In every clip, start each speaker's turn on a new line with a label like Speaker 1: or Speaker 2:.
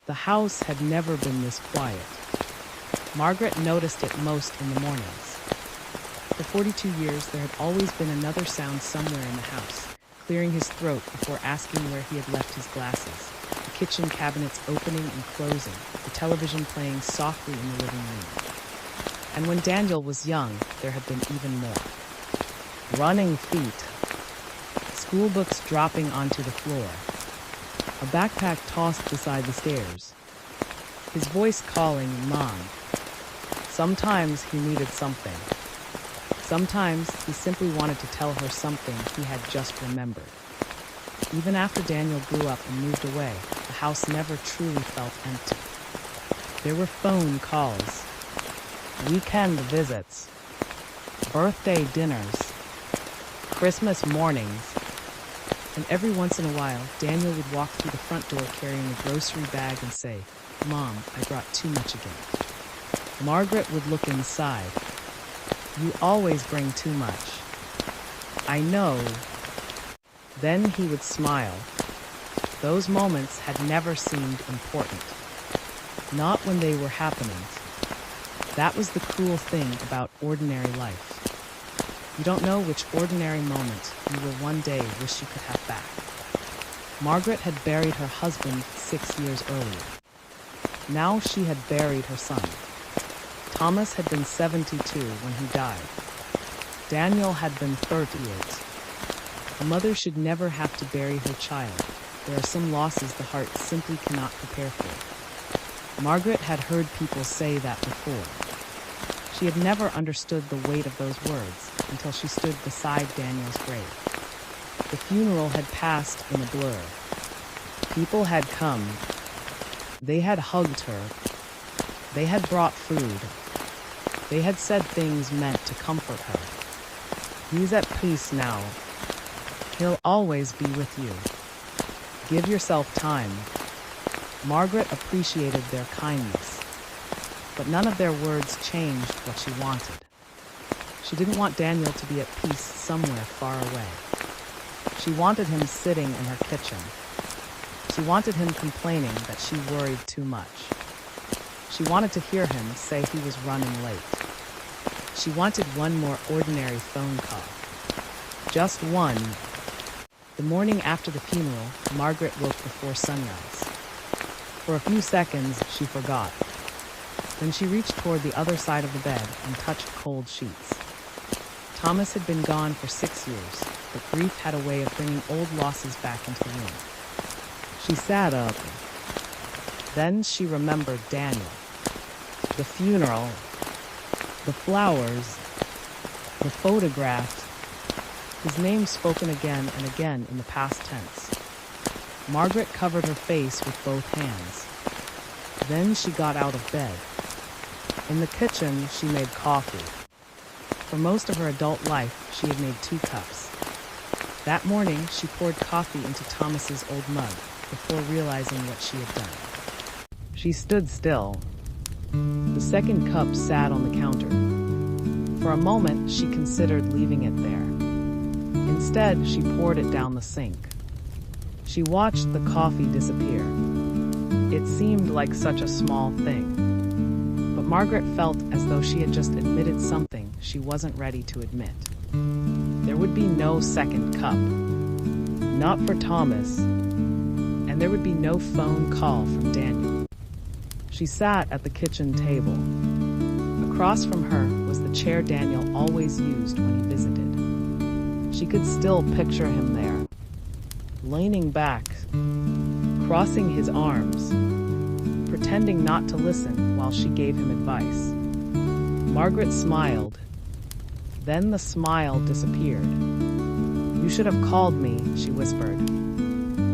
Speaker 1: The house had never been this quiet. Margaret noticed it most in the mornings. For 42 years, there had always been another sound somewhere in the house, clearing his throat before asking where he had left his glasses, the kitchen cabinets opening and closing, the television playing softly in the living room. And when Daniel was young, there had been even more. Running feet, school books dropping onto the floor, a backpack tossed beside the stairs, his voice calling Mom. Sometimes he needed something. Sometimes he simply wanted to tell her something he had just remembered. Even after Daniel grew up and moved away, the house never truly felt empty. There were phone calls, weekend visits, birthday dinners, Christmas mornings, and every once in a while, Daniel would walk through the front door carrying a grocery bag and say, "Mom, I brought too much again." Margaret would look inside. "You always bring too much." "I know." Then he would smile. Those moments had never seemed important. Not when they were happening. That was the cruel thing about ordinary life. You don't know which ordinary moment you will one day wish you could have back. Margaret had buried her husband 6 years earlier. Now she had buried her son. Thomas had been 72 when he died. Daniel had been 38. A mother should never have to bury her child. There are some losses the heart simply cannot prepare for. Margaret had heard people say that before. She had never understood the weight of those words until she stood beside Daniel's grave. The funeral had passed in a blur. People had come. They had hugged her. They had brought food. They had said things meant to comfort her. "He's at peace now. He'll always be with you. Give yourself time." Margaret appreciated their kindness, but none of their words changed what she wanted. She didn't want Daniel to be at peace somewhere far away. She wanted him sitting in her kitchen. She wanted him complaining that she worried too much. She wanted to hear him say he was running late. She wanted one more ordinary phone call. Just one. The morning after the funeral, Margaret woke before sunrise. For a few seconds, she forgot. Then she reached toward the other side of the bed and touched cold sheets. Thomas had been gone for 6 years, but grief had a way of bringing old losses back into the room. She sat up. Then she remembered Daniel. The funeral, the flowers, the photograph, his name spoken again and again in the past tense. Margaret covered her face with both hands. Then she got out of bed. In the kitchen, she made coffee. For most of her adult life, she had made 2 cups. That morning, she poured coffee into Thomas's old mug before realizing what she had done. She stood still. The second cup sat on the counter. For a moment, she considered leaving it there. Instead, she poured it down the sink. She watched the coffee disappear. It seemed like such a small thing. But Margaret felt as though she had just admitted something she wasn't ready to admit. There would be no second cup. Not for Thomas. And there would be no phone call from Daniel. She sat at the kitchen table. Across from her was the chair Daniel always used when he visited. She could still picture him there, leaning back, crossing his arms, pretending not to listen while she gave him advice. Margaret smiled. Then the smile disappeared. "You should have called me," she whispered.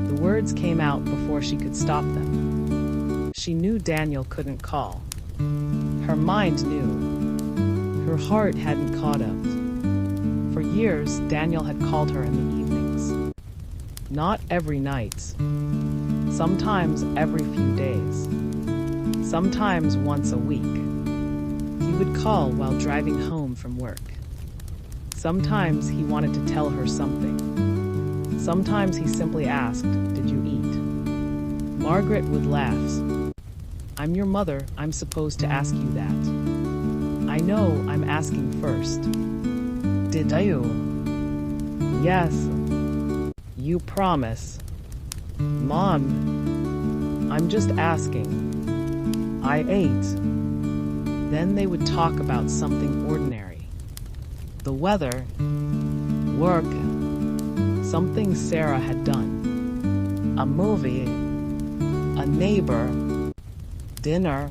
Speaker 1: The words came out before she could stop them. She knew Daniel couldn't call. Her mind knew. Her heart hadn't caught up. For years, Daniel had called her in the evenings. Not every night. Sometimes every few days. Sometimes once a week. He would call while driving home from work. Sometimes he wanted to tell her something. Sometimes he simply asked, "Did you eat?" Margaret would laugh. I'm your mother, I'm supposed to ask you that. I know, I'm asking first. Did you? Yes. You promise. Mom, I'm just asking. I ate. Then they would talk about something ordinary. The weather, work, something Sarah had done, a movie, a neighbor, dinner.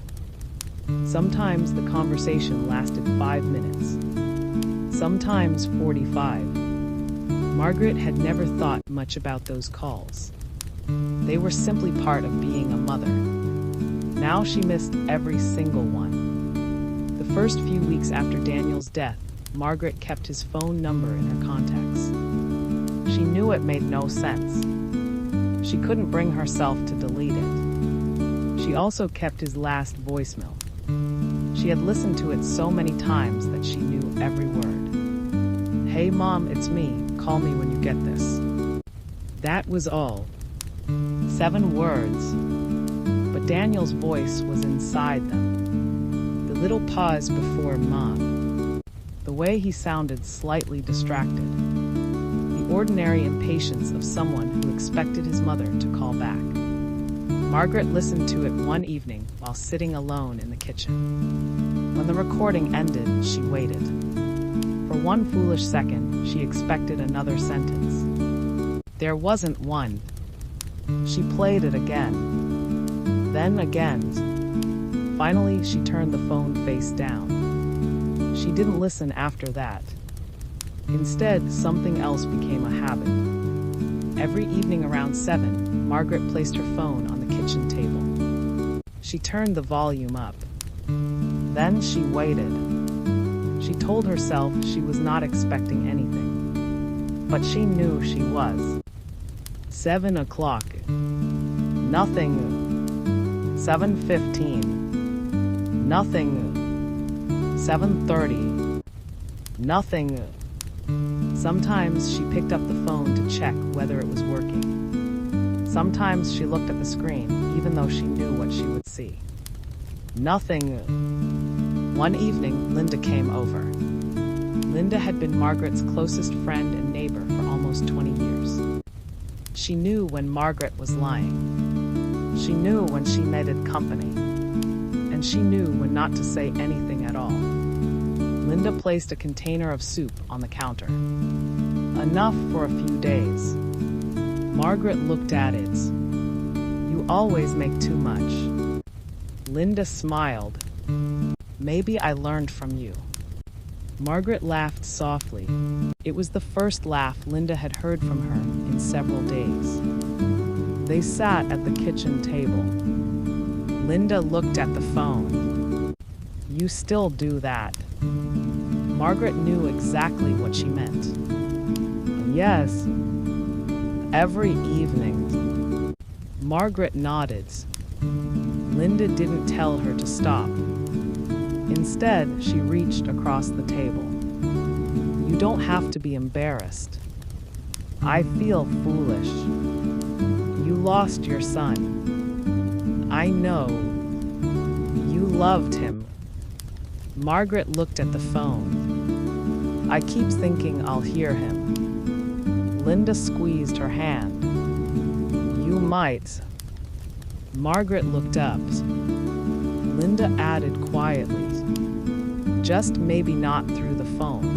Speaker 1: Sometimes the conversation lasted 5 minutes, sometimes 45. Margaret had never thought much about those calls. They were simply part of being a mother. Now she missed every single one. The first few weeks after Daniel's death, Margaret kept his phone number in her contacts. She knew it made no sense. She couldn't bring herself to delete it. She also kept his last voicemail. She had listened to it so many times that she knew every word. Hey Mom, it's me. Call me when you get this. That was all. 7 words. But Daniel's voice was inside them. The little pause before Mom. The way he sounded slightly distracted. The ordinary impatience of someone who expected his mother to call back. Margaret listened to it one evening while sitting alone in the kitchen. When the recording ended, she waited. For one foolish second, she expected another sentence. There wasn't one. She played it again. Then again. Finally, she turned the phone face down. She didn't listen after that. Instead, something else became a habit. Every evening around 7, Margaret placed her phone on the kitchen table. She turned the volume up. Then she waited. She told herself she was not expecting anything. But she knew she was. 7 o'clock. Nothing. 7:15. Nothing. 7:30. Nothing. Sometimes she picked up the phone to check whether it was working. Sometimes she looked at the screen, even though she knew what she would see. Nothing. One evening, Linda came over. Linda had been Margaret's closest friend and neighbor for almost 20 years. She knew when Margaret was lying. She knew when she needed company. And she knew when not to say anything at all. Linda placed a container of soup on the counter. Enough for a few days. Margaret looked at it. You always make too much. Linda smiled. Maybe I learned from you. Margaret laughed softly. It was the first laugh Linda had heard from her in several days. They sat at the kitchen table. Linda looked at the phone. You still do that. Margaret knew exactly what she meant. Yes. Every evening. Margaret nodded. Linda didn't tell her to stop. Instead, she reached across the table. You don't have to be embarrassed. I feel foolish. You lost your son. I know. You loved him. Margaret looked at the phone. I keep thinking I'll hear him. Linda squeezed her hand. You might. Margaret looked up. Linda added quietly. Just maybe not through the phone.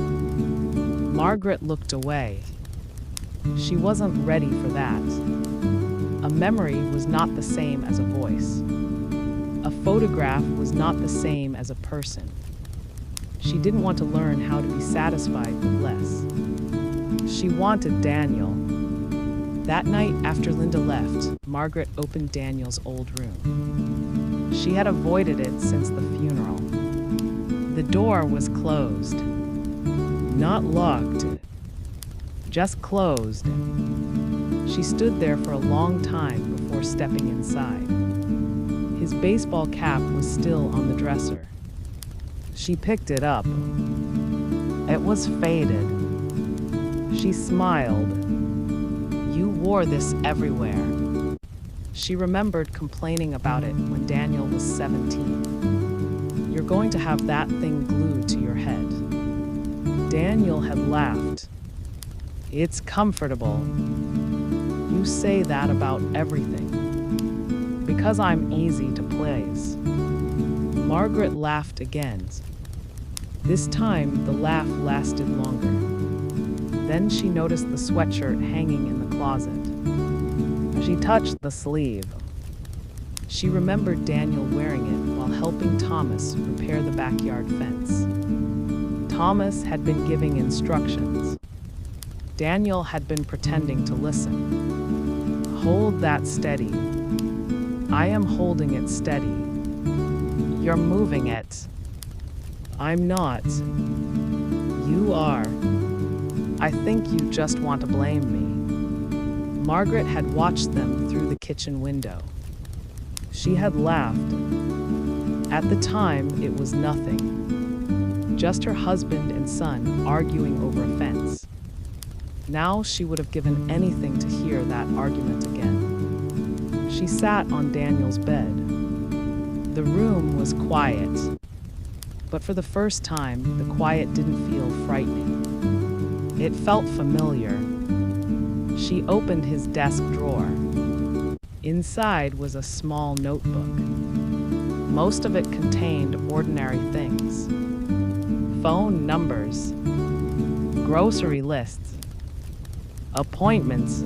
Speaker 1: Margaret looked away. She wasn't ready for that. A memory was not the same as a voice. A photograph was not the same as a person. She didn't want to learn how to be satisfied with less. She wanted Daniel. That night after Linda left, Margaret opened Daniel's old room. She had avoided it since the funeral. The door was closed. Not locked. Just closed. She stood there for a long time before stepping inside. His baseball cap was still on the dresser. She picked it up. It was faded. She smiled. You wore this everywhere. She remembered complaining about it when Daniel was 17. "You're going to have that thing glued to your head." Daniel had laughed. "It's comfortable. You say that about everything. Because I'm easy to please." Margaret laughed again. This time, the laugh lasted longer. Then she noticed the sweatshirt hanging in the closet. She touched the sleeve. She remembered Daniel wearing it while helping Thomas repair the backyard fence. Thomas had been giving instructions. Daniel had been pretending to listen. "Hold that steady." "I am holding it steady." "You're moving it." "I'm not." "You are." "I think you just want to blame me." Margaret had watched them through the kitchen window. She had laughed. At the time, it was nothing. Just her husband and son arguing over a fence. Now she would have given anything to hear that argument again. She sat on Daniel's bed. The room was quiet. But for the first time, the quiet didn't feel frightening. It felt familiar. She opened his desk drawer. Inside was a small notebook. Most of it contained ordinary things. Phone numbers, grocery lists, appointments,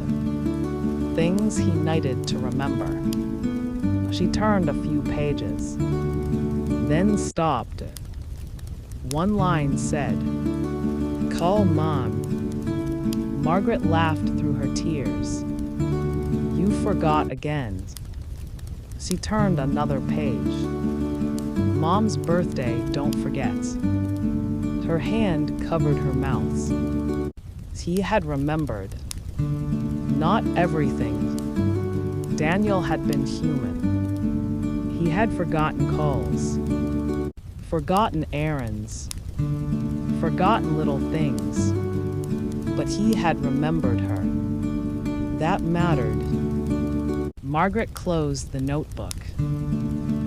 Speaker 1: things he needed to remember. She turned a few pages, then stopped. One line said, "Call Mom." Margaret laughed through her tears. "You forgot again." She turned another page. "Mom's birthday, don't forget." Her hand covered her mouth. He had remembered. Not everything. Daniel had been human. He had forgotten calls, forgotten errands, forgotten little things. But he had remembered her. That mattered. Margaret closed the notebook.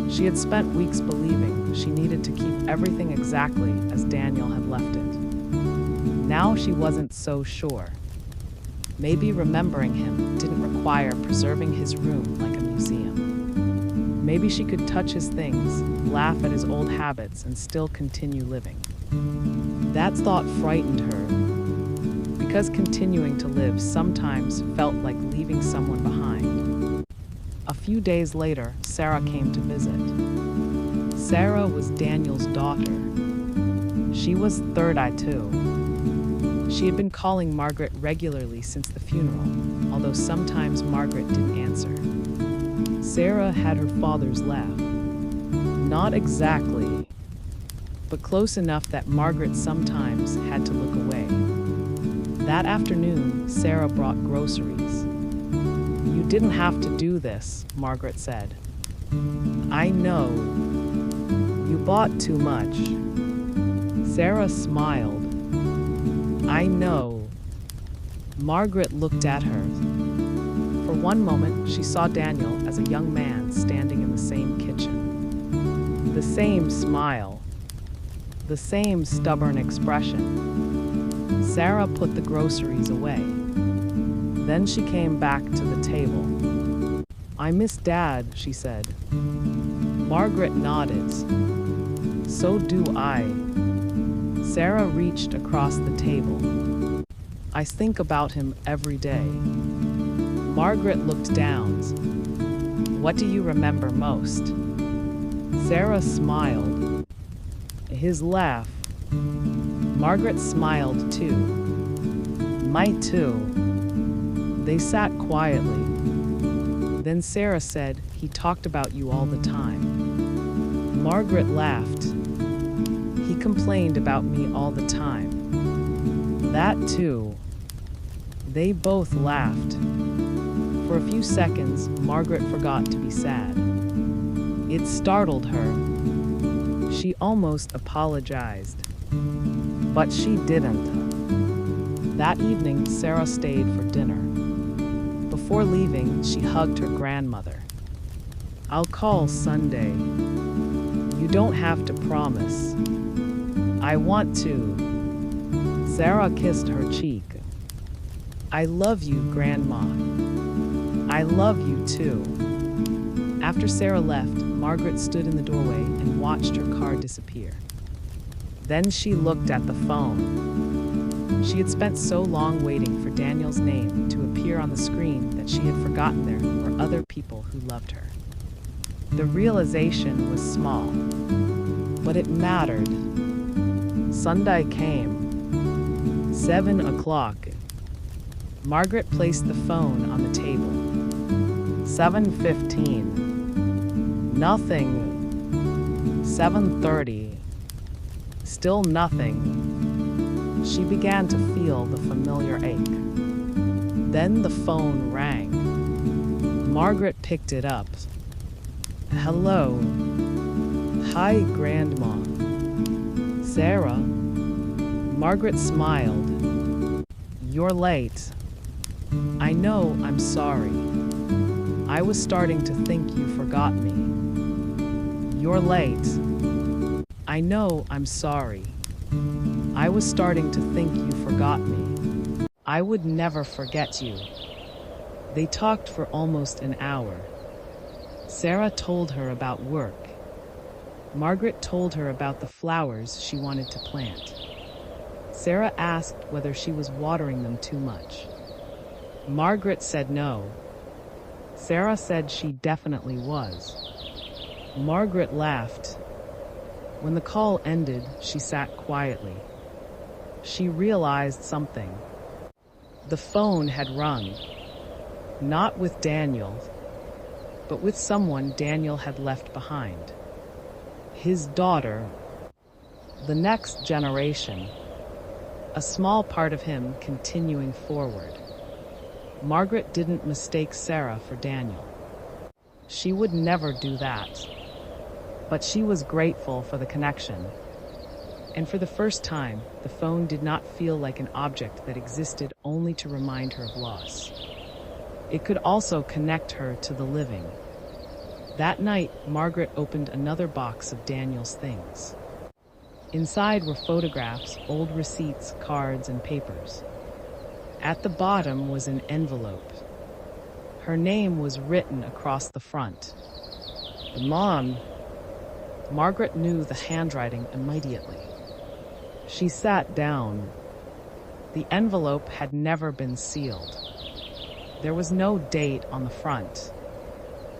Speaker 1: She had spent weeks believing she needed to keep everything exactly as Daniel had left it. Now she wasn't so sure. Maybe remembering him didn't require preserving his room like a museum. Maybe she could touch his things, laugh at his old habits, and still continue living. That thought frightened her, because continuing to live sometimes felt like leaving someone behind. A few days later, Sarah came to visit. Sarah was Daniel's daughter. She was third eye too. She had been calling Margaret regularly since the funeral, although sometimes Margaret didn't answer. Sarah had her father's laugh. Not exactly, but close enough that Margaret sometimes had to look away. That afternoon, Sarah brought groceries. "You didn't have to do this," Margaret said. "I know. You bought too much." Sarah smiled. "I know." Margaret looked at her. For one moment, she saw Daniel as a young man standing in the same kitchen. The same smile. The same stubborn expression. Sarah put the groceries away. Then she came back to the table. "I miss Dad," she said. Margaret nodded. "So do I." Sarah reached across the table. "I think about him every day." Margaret looked down. "What do you remember most?" Sarah smiled. His laugh. Margaret smiled too. "Mine too." They sat quietly. Then Sarah said, "He talked about you all the time." Margaret laughed. "He complained about me all the time." "That too." They both laughed. For a few seconds, Margaret forgot to be sad. It startled her. She almost apologized. But she didn't. That evening, Sarah stayed for dinner. Before leaving, she hugged her grandmother. "I'll call Sunday. You don't have to promise." "I want to." Sarah kissed her cheek. "I love you, Grandma." "I love you too." After Sarah left, Margaret stood in the doorway and watched her car disappear. Then she looked at the phone. She had spent so long waiting for Daniel's name to appear on the screen that she had forgotten there were other people who loved her. The realization was small, but it mattered. Sunday came. 7 o'clock. Margaret placed the phone on the table. 7:15. Nothing. 7:30. Still nothing. She began to feel the familiar ache. Then the phone rang. Margaret picked it up. "Hello." "Hi, Grandma." "Sarah?" Margaret smiled. "You're late." "I know, I'm sorry. I was starting to think you forgot me." "You're late." "I know, I'm sorry. I was starting to think you forgot me." "I would never forget you." They talked for almost an hour. Sarah told her about work. Margaret told her about the flowers she wanted to plant. Sarah asked whether she was watering them too much. Margaret said no. Sarah said she definitely was. Margaret laughed. When the call ended, she sat quietly. She realized something. The phone had rung. Not with Daniel, but with someone Daniel had left behind. His daughter. The next generation. A small part of him continuing forward. Margaret didn't mistake Sarah for Daniel. She would never do that. But she was grateful for the connection. And for the first time, the phone did not feel like an object that existed only to remind her of loss. It could also connect her to the living. That night, Margaret opened another box of Daniel's things. Inside were photographs, old receipts, cards, and papers. At the bottom was an envelope. Her name was written across the front. Mom. Margaret knew the handwriting immediately. She sat down. The envelope had never been sealed. There was no date on the front.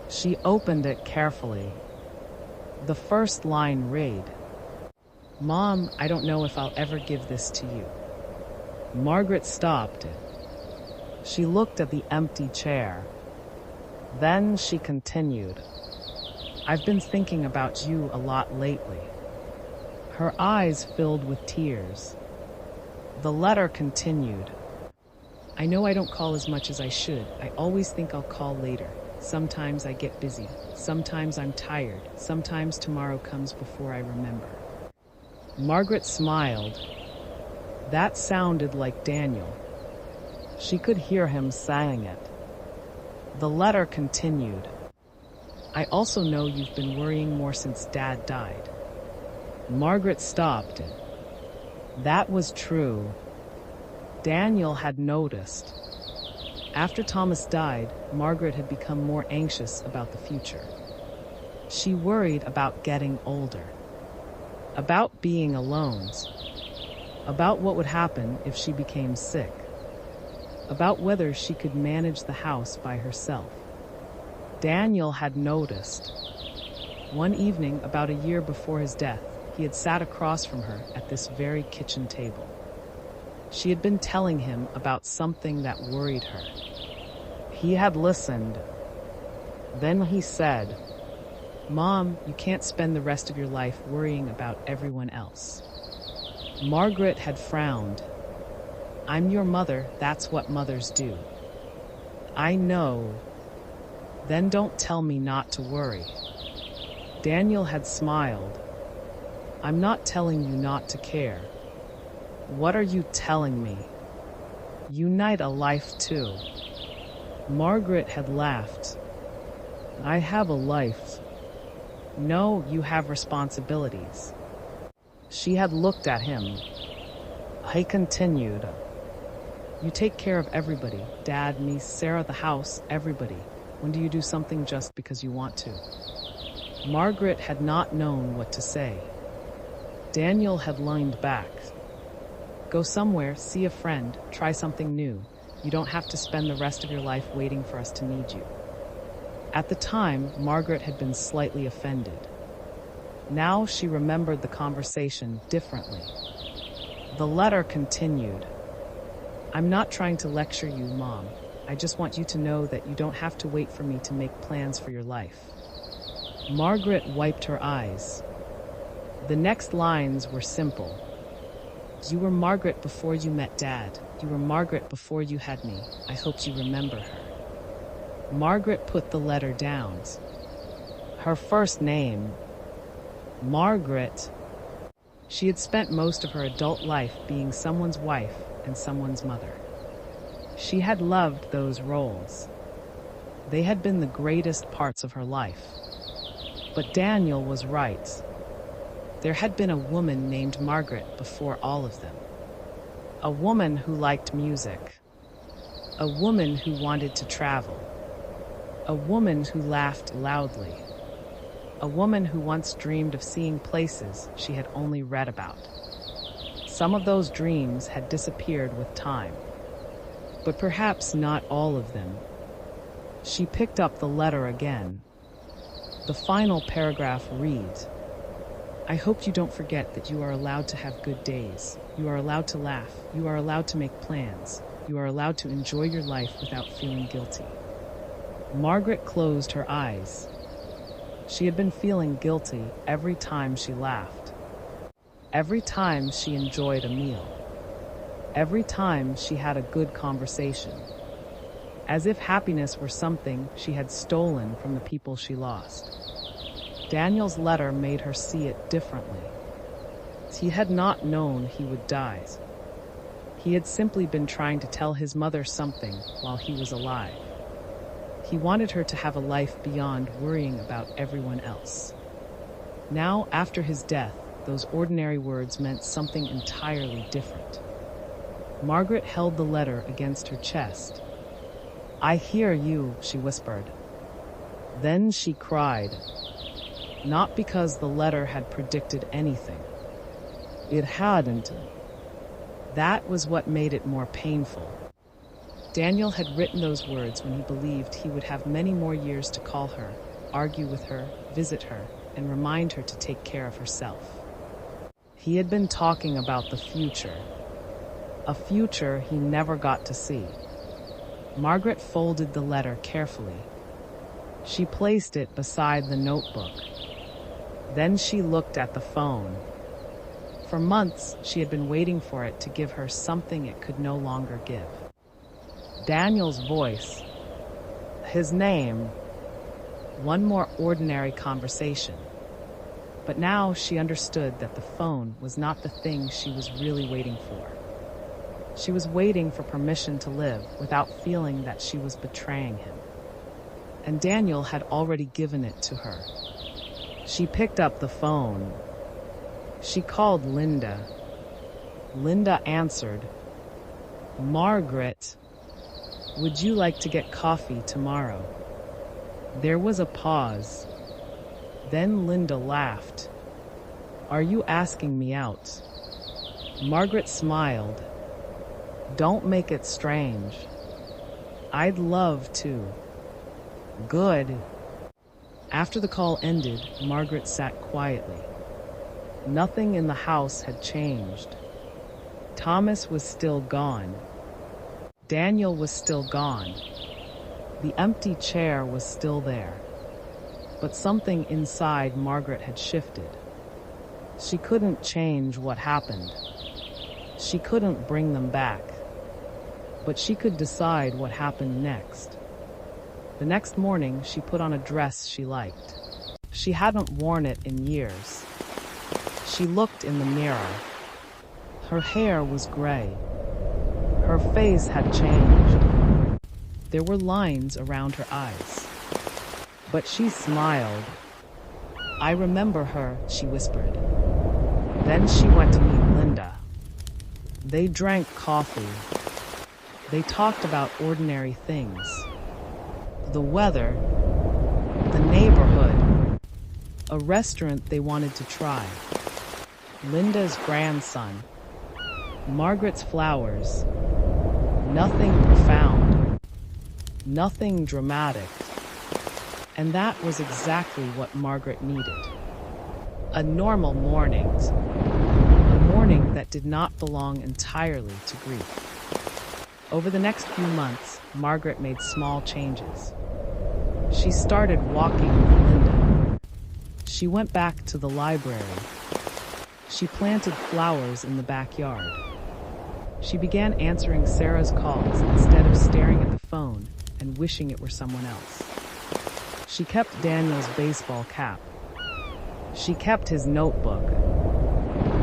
Speaker 1: She opened it carefully. The first line read, "Mom, I don't know if I'll ever give this to you." Margaret stopped. She looked at the empty chair. Then she continued, "I've been thinking about you a lot lately." Her eyes filled with tears. The letter continued, "I know I don't call as much as I should. I always think I'll call later. Sometimes I get busy. Sometimes I'm tired. Sometimes tomorrow comes before I remember." Margaret smiled. That sounded like Daniel. She could hear him saying it. The letter continued, "I also know you've been worrying more since Dad died." Margaret stopped. That was true. Daniel had noticed. After Thomas died, Margaret had become more anxious about the future. She worried about getting older, about being alone, about what would happen if she became sick, about whether she could manage the house by herself. Daniel had noticed. One evening, about a year before his death, he had sat across from her at this very kitchen table. She had been telling him about something that worried her. He had listened. Then he said, "Mom, you can't spend the rest of your life worrying about everyone else." Margaret had frowned. "I'm your mother, that's what mothers do." "I know." "Then don't tell me not to worry." Daniel had smiled. "I'm not telling you not to care. What are you telling me? Unite a life too." Margaret had laughed. I have a life. No, you have responsibilities. She had looked at him. He continued. You take care of everybody. Dad, niece, Sarah, the house, everybody. When do you do something just because you want to? Margaret had not known what to say. Daniel had leaned back. Go somewhere, see a friend, try something new. You don't have to spend the rest of your life waiting for us to need you. At the time, Margaret had been slightly offended. Now she remembered the conversation differently. The letter continued. I'm not trying to lecture you, Mom. I just want you to know that you don't have to wait for me to make plans for your life. Margaret wiped her eyes. The next lines were simple. You were Margaret before you met Dad. You were Margaret before you had me. I hope you remember her. Margaret put the letter down. Her first name, Margaret. She had spent most of her adult life being someone's wife and someone's mother. She had loved those roles. They had been the greatest parts of her life. But Daniel was right. There had been a woman named Margaret before all of them. A woman who liked music. A woman who wanted to travel. A woman who laughed loudly. A woman who once dreamed of seeing places she had only read about. Some of those dreams had disappeared with time, but perhaps not all of them. She picked up the letter again. The final paragraph reads, I hope you don't forget that you are allowed to have good days. You are allowed to laugh. You are allowed to make plans. You are allowed to enjoy your life without feeling guilty. Margaret closed her eyes. She had been feeling guilty every time she laughed. Every time she enjoyed a meal. Every time she had a good conversation. As if happiness were something she had stolen from the people she lost. Daniel's letter made her see it differently. He had not known he would die. He had simply been trying to tell his mother something while he was alive. He wanted her to have a life beyond worrying about everyone else. Now, after his death, those ordinary words meant something entirely different. Margaret held the letter against her chest. I hear you, she whispered. Then she cried. Not because the letter had predicted anything. It hadn't. That was what made it more painful. Daniel had written those words when he believed he would have many more years to call her, argue with her, visit her, and remind her to take care of herself. He had been talking about the future. A future he never got to see. Margaret folded the letter carefully. She placed it beside the notebook. Then she looked at the phone. For months, she had been waiting for it to give her something it could no longer give. Daniel's voice. His name. One more ordinary conversation. But now she understood that the phone was not the thing she was really waiting for. She was waiting for permission to live without feeling that she was betraying him. And Daniel had already given it to her. She picked up the phone. She called Linda. Linda answered. Margaret, would you like to get coffee tomorrow? There was a pause. Then Linda laughed. Are you asking me out? Margaret smiled. Don't make it strange. I'd love to. Good. After the call ended, Margaret sat quietly. Nothing in the house had changed. Thomas was still gone. Daniel was still gone. The empty chair was still there. But something inside Margaret had shifted. She couldn't change what happened. She couldn't bring them back. But she could decide what happened next. The next morning, she put on a dress she liked. She hadn't worn it in years. She looked in the mirror. Her hair was gray. Her face had changed. There were lines around her eyes. But she smiled. "I remember her," she whispered. Then she went to meet Linda. They drank coffee. They talked about ordinary things. The weather, the neighborhood, a restaurant they wanted to try, Linda's grandson, Margaret's flowers. Nothing profound, nothing dramatic. And that was exactly what Margaret needed. A normal morning. A morning that did not belong entirely to grief. Over the next few months, Margaret made small changes. She started walking with Linda. She went back to the library. She planted flowers in the backyard. She began answering Sarah's calls instead of staring at the phone and wishing it were someone else. She kept Daniel's baseball cap. She kept his notebook.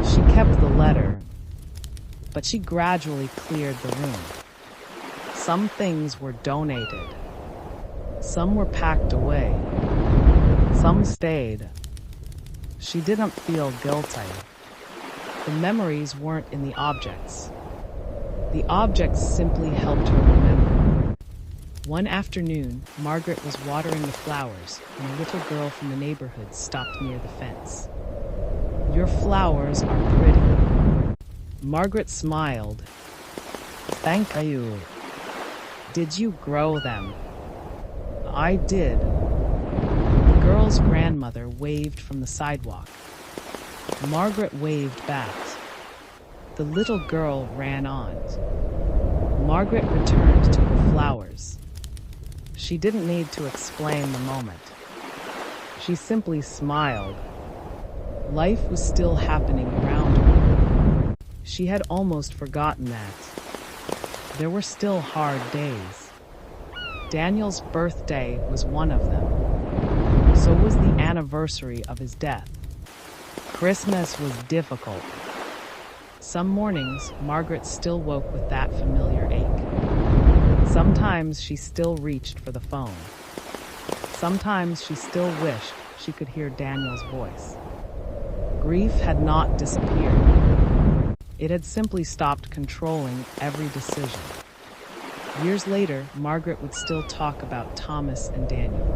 Speaker 1: She kept the letter. But she gradually cleared the room. Some things were donated. Some were packed away. Some stayed. She didn't feel guilty. The memories weren't in the objects. The objects simply helped her remember. One afternoon, Margaret was watering the flowers when a little girl from the neighborhood stopped near the fence. "Your flowers are pretty." Margaret smiled. "Thank you." "Did you grow them?" "I did." The girl's grandmother waved from the sidewalk. Margaret waved back. The little girl ran on. Margaret returned to her flowers. She didn't need to explain the moment. She simply smiled. Life was still happening around her. She had almost forgotten that. There were still hard days. Daniel's birthday was one of them. So was the anniversary of his death. Christmas was difficult. Some mornings, Margaret still woke with that familiar ache. Sometimes she still reached for the phone. Sometimes she still wished she could hear Daniel's voice. Grief had not disappeared. It had simply stopped controlling every decision. Years later, Margaret would still talk about Thomas and Daniel.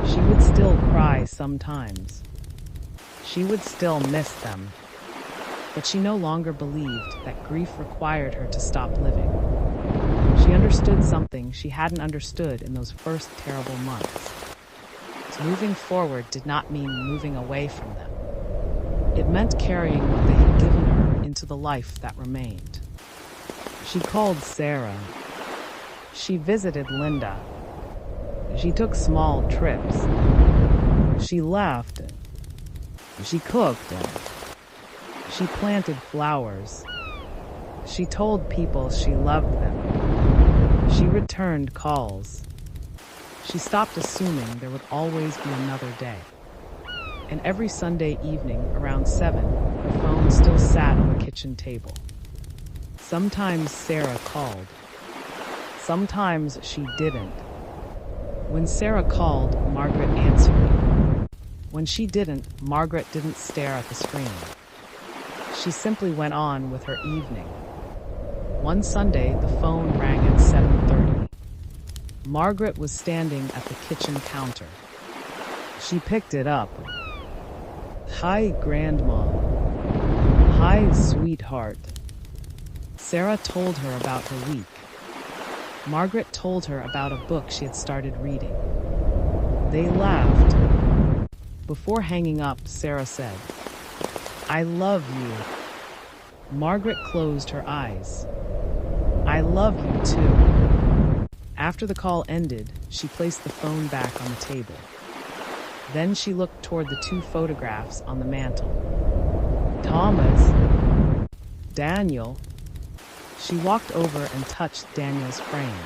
Speaker 1: She would still cry sometimes. She would still miss them. But she no longer believed that grief required her to stop living. She understood something she hadn't understood in those first terrible months. Moving forward did not mean moving away from them. It meant carrying what they had given her into the life that remained. She called Sarah. She visited Linda. She took small trips. She laughed. She cooked. She planted flowers. She told people she loved them. She returned calls. She stopped assuming there would always be another day. And every Sunday evening around 7, her phone still sat on the kitchen table. Sometimes Sarah called. Sometimes she didn't. When Sarah called, Margaret answered. When she didn't, Margaret didn't stare at the screen. She simply went on with her evening. One Sunday, the phone rang at 7:30. Margaret was standing at the kitchen counter. She picked it up. "Hi, Grandma." "Hi, sweetheart." Sarah told her about her week. Margaret told her about a book she had started reading. They laughed. Before hanging up, Sarah said, "I love you." Margaret closed her eyes. "I love you too." After the call ended, she placed the phone back on the table. Then she looked toward the 2 photographs on the mantel. Thomas. Daniel. She walked over and touched Daniel's frame.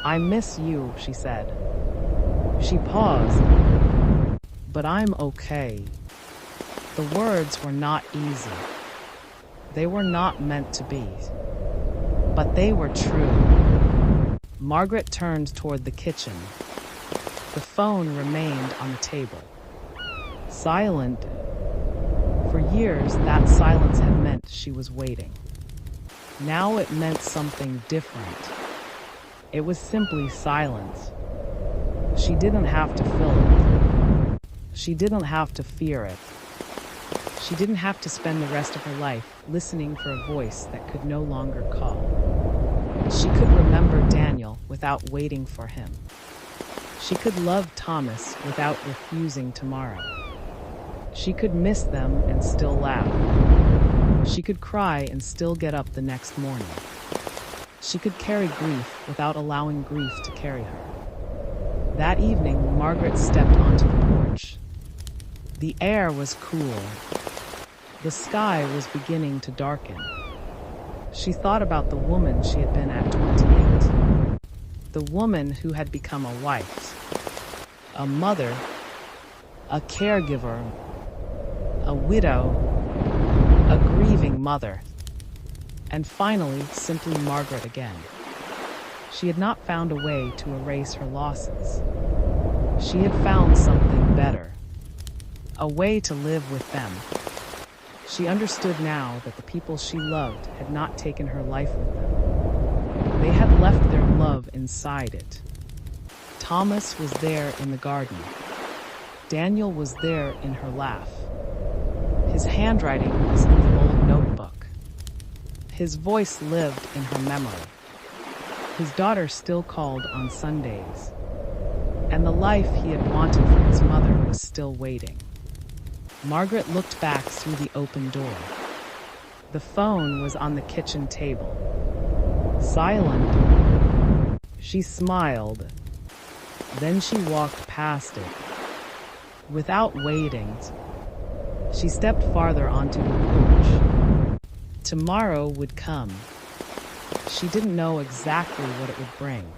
Speaker 1: "I miss you," she said. She paused. "But I'm okay." The words were not easy. They were not meant to be. But they were true. Margaret turned toward the kitchen. The phone remained on the table. Silent. For years, that silence had meant she was waiting. Now it meant something different. It was simply silence. She didn't have to fill it. She didn't have to fear it. She didn't have to spend the rest of her life listening for a voice that could no longer call. She could remember Daniel without waiting for him. She could love Thomas without refusing tomorrow. She could miss them and still laugh. She could cry and still get up the next morning. She could carry grief without allowing grief to carry her. That evening, Margaret stepped onto the porch. The air was cool. The sky was beginning to darken. She thought about the woman she had been at 28. The woman who had become a wife, a mother, a caregiver, a widow, a grieving mother, and finally, simply Margaret again. She had not found a way to erase her losses. She had found something better, a way to live with them. She understood now that the people she loved had not taken her life with them. They had left their love inside it. Thomas was there in the garden. Daniel was there in her laugh. His handwriting was in the old notebook. His voice lived in her memory. His daughter still called on Sundays. And the life he had wanted for his mother was still waiting. Margaret looked back through the open door. The phone was on the kitchen table. Silent. She smiled. Then she walked past it. Without waiting, she stepped farther onto the porch. Tomorrow would come. She didn't know exactly what it would bring,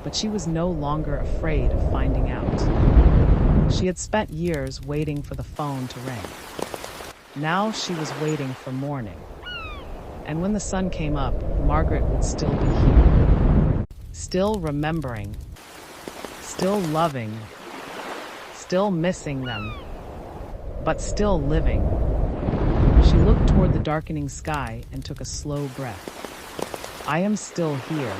Speaker 1: but she was no longer afraid of finding out. She had spent years waiting for the phone to ring. Now she was waiting for morning. And when the sun came up, Margaret would still be here. Still remembering. Still loving. Still missing them. But still living. She looked toward the darkening sky and took a slow breath. I am still here.